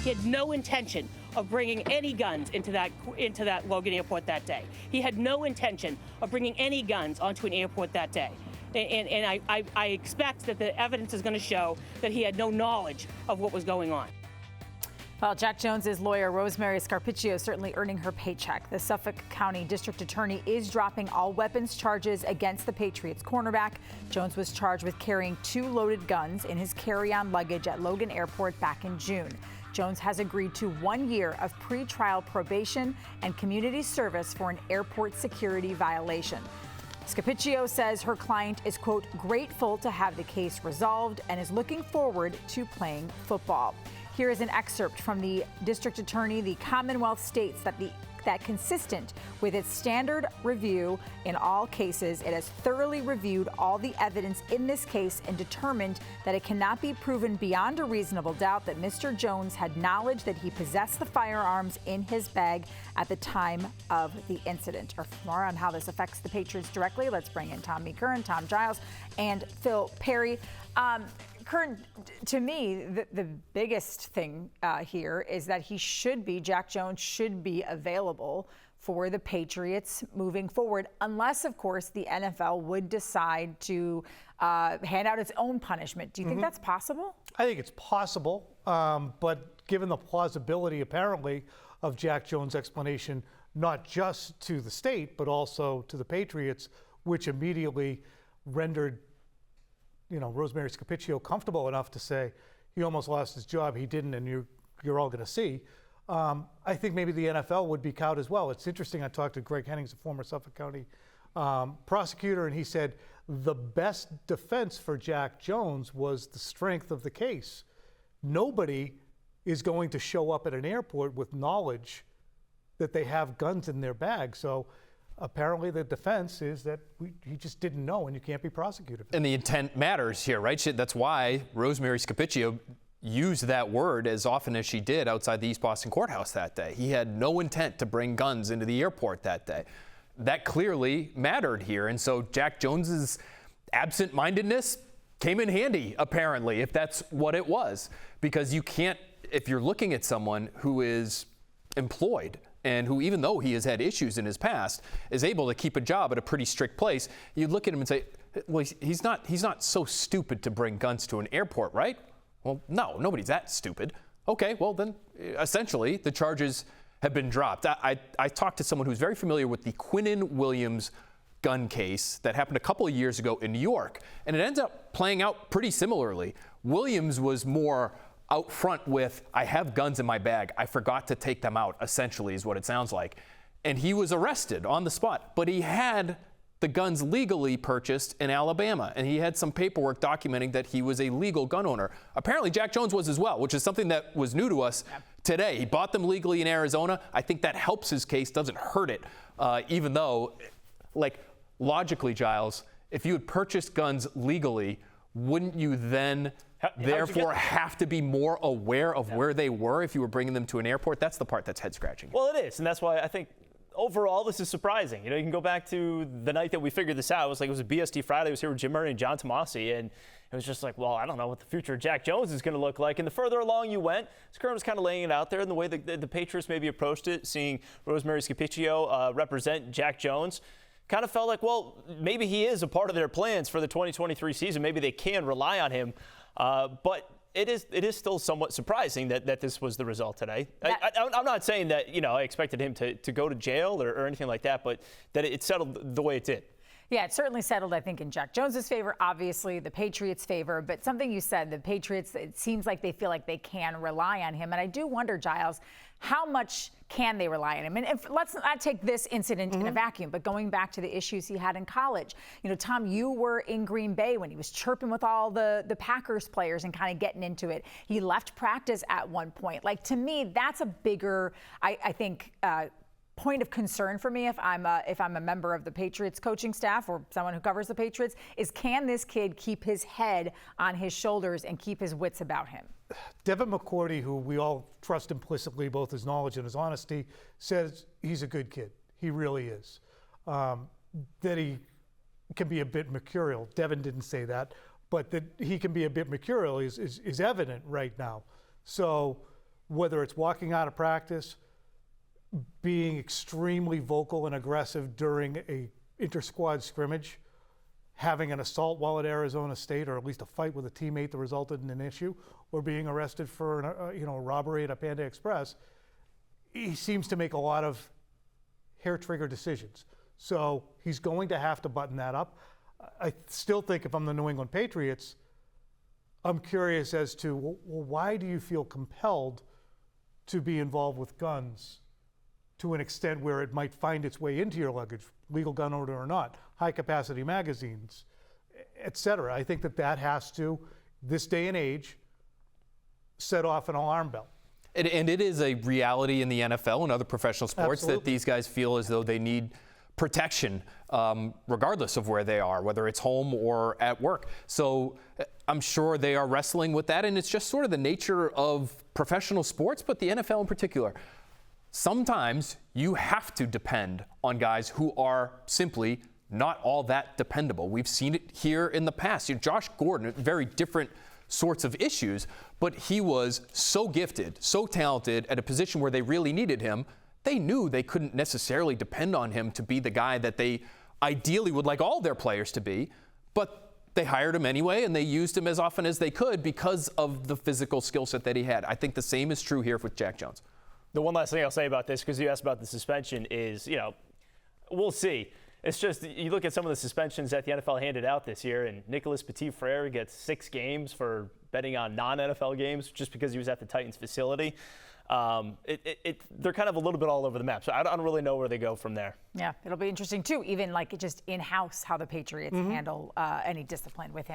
He had no intention of bringing any guns into that Logan airport that day. He had no intention of bringing any guns onto an airport that day. And I expect that the evidence is going to show that he had no knowledge of what was going on. Well, Jack Jones's lawyer, Rosemary Scarpicchio, certainly earning her paycheck. The Suffolk County District Attorney is dropping all weapons charges against the Patriots cornerback. Jones was charged with carrying 2 loaded guns in his carry-on luggage at Logan Airport back in June. Jones has agreed to 1 year of pretrial probation and community service for an airport security violation. Scarpicchio says her client is, quote, grateful to have the case resolved and is looking forward to playing football. Here is an excerpt from the district attorney. The Commonwealth states that consistent with its standard review in all cases, it has thoroughly reviewed all the evidence in this case and determined that it cannot be proven beyond a reasonable doubt that Mr. Jones had knowledge that he possessed the firearms in his bag at the time of the incident. Or for more on how this affects the Patriots directly, let's bring in Tommy Curran, Tom Giles, and Phil Perry. Curran, to me, the biggest thing here is that Jack Jones should be available for the Patriots moving forward, unless, of course, the NFL would decide to hand out its own punishment. Do you think that's possible? I think it's possible, but given the plausibility, apparently, of Jack Jones' explanation, not just to the state, but also to the Patriots, which immediately rendered Rosemary Scarpicchio comfortable enough to say he almost lost his job. He didn't, and you're all going to see. I think maybe the NFL would be cowed as well. It's interesting. I talked to Greg Hennings, a former Suffolk County prosecutor, and he said the best defense for Jack Jones was the strength of the case. Nobody is going to show up at an airport with knowledge that they have guns in their bag. So apparently the defense is that he just didn't know, and you can't be prosecuted. And the intent matters here, right? That's why Rosemary Scarpicchio used that word as often as she did outside the East Boston courthouse that day. He had no intent to bring guns into the airport that day. That clearly mattered here. And so Jack Jones's absent-mindedness came in handy, apparently, if that's what it was. Because you can't, if you're looking at someone who is employed and who, even though he has had issues in his past, is able to keep a job at a pretty strict place, you look at him and say, well, he's not so stupid to bring guns to an airport, right? Well, no, nobody's that stupid. Okay, well then, essentially, the charges have been dropped. I talked to someone who's very familiar with the Quinnen Williams gun case that happened a couple of years ago in New York, and it ends up playing out pretty similarly. Williams was more out front with, I have guns in my bag, I forgot to take them out, essentially is what it sounds like. And he was arrested on the spot, but he had the guns legally purchased in Alabama, and he had some paperwork documenting that he was a legal gun owner. Apparently Jack Jones was as well, which is something that was new to us today. He bought them legally in Arizona. I think that helps his case, doesn't hurt it, even though, like, logically, Giles, if you had purchased guns legally, wouldn't you then therefore have to be more aware of where they were if you were bringing them to an airport? That's the part that's head-scratching. Well, it is, and that's why I think overall this is surprising. You know, you can go back to the night that we figured this out. It was a BSD Friday. I was here with Jim Murray and John Tomasi, and it was just like, well, I don't know what the future of Jack Jones is going to look like. And the further along you went, Curran was kind of laying it out there in the way that the Patriots maybe approached it, seeing Rosemary Scarpicchio represent Jack Jones. Kind of felt like, well, maybe he is a part of their plans for the 2023 season. Maybe they can rely on him. But it is still somewhat surprising that this was the result today. I'm not saying that, I expected him to go to jail or anything like that, but that it settled the way it did. Yeah, it certainly settled, I think, in Jack Jones's favor, obviously the Patriots' favor. But something you said, the Patriots, it seems like they feel like they can rely on him. And I do wonder, Giles, how much can they rely on him? And let's not take this incident in a vacuum, but going back to the issues he had in college. Tom, you were in Green Bay when he was chirping with all the Packers players and kind of getting into it. He left practice at one point. Like, to me, that's a bigger, I think, point of concern for me if I'm a member of the Patriots coaching staff or someone who covers the Patriots is, can this kid keep his head on his shoulders and keep his wits about him? Devin McCourty, who we all trust implicitly, both his knowledge and his honesty, says he's a good kid. He really is. That he can be a bit mercurial. Devin didn't say that, but that he can be a bit mercurial is evident right now. So whether it's walking out of practice, being extremely vocal and aggressive during a inter-squad scrimmage, having an assault while at Arizona State, or at least a fight with a teammate that resulted in an issue, or being arrested for a robbery at a Panda Express, he seems to make a lot of hair-trigger decisions. So he's going to have to button that up. I still think if I'm the New England Patriots, I'm curious as to, well, why do you feel compelled to be involved with guns to an extent where it might find its way into your luggage, legal gun order or not, high-capacity magazines, et cetera. I think that has to, this day and age, set off an alarm bell. And it is a reality in the NFL and other professional sports Absolutely. that these guys feel as though they need protection regardless of where they are, whether it's home or at work. So I'm sure they are wrestling with that, and it's just sort of the nature of professional sports, but the NFL in particular. Sometimes you have to depend on guys who are simply not all that dependable. We've seen it here in the past. Josh Gordon, very different sorts of issues, but he was so gifted, so talented at a position where they really needed him. They knew they couldn't necessarily depend on him to be the guy that they ideally would like all their players to be, but they hired him anyway, and they used him as often as they could because of the physical skill set that he had. I think the same is true here with Jack Jones. The one last thing I'll say about this, because you asked about the suspension, is, we'll see. It's just, you look at some of the suspensions that the NFL handed out this year, and Nicholas Petit-Frere gets 6 games for betting on non-NFL games just because he was at the Titans facility. They're kind of a little bit all over the map, so I don't really know where they go from there. Yeah, it'll be interesting too, even like just in-house how the Patriots handle any discipline with him.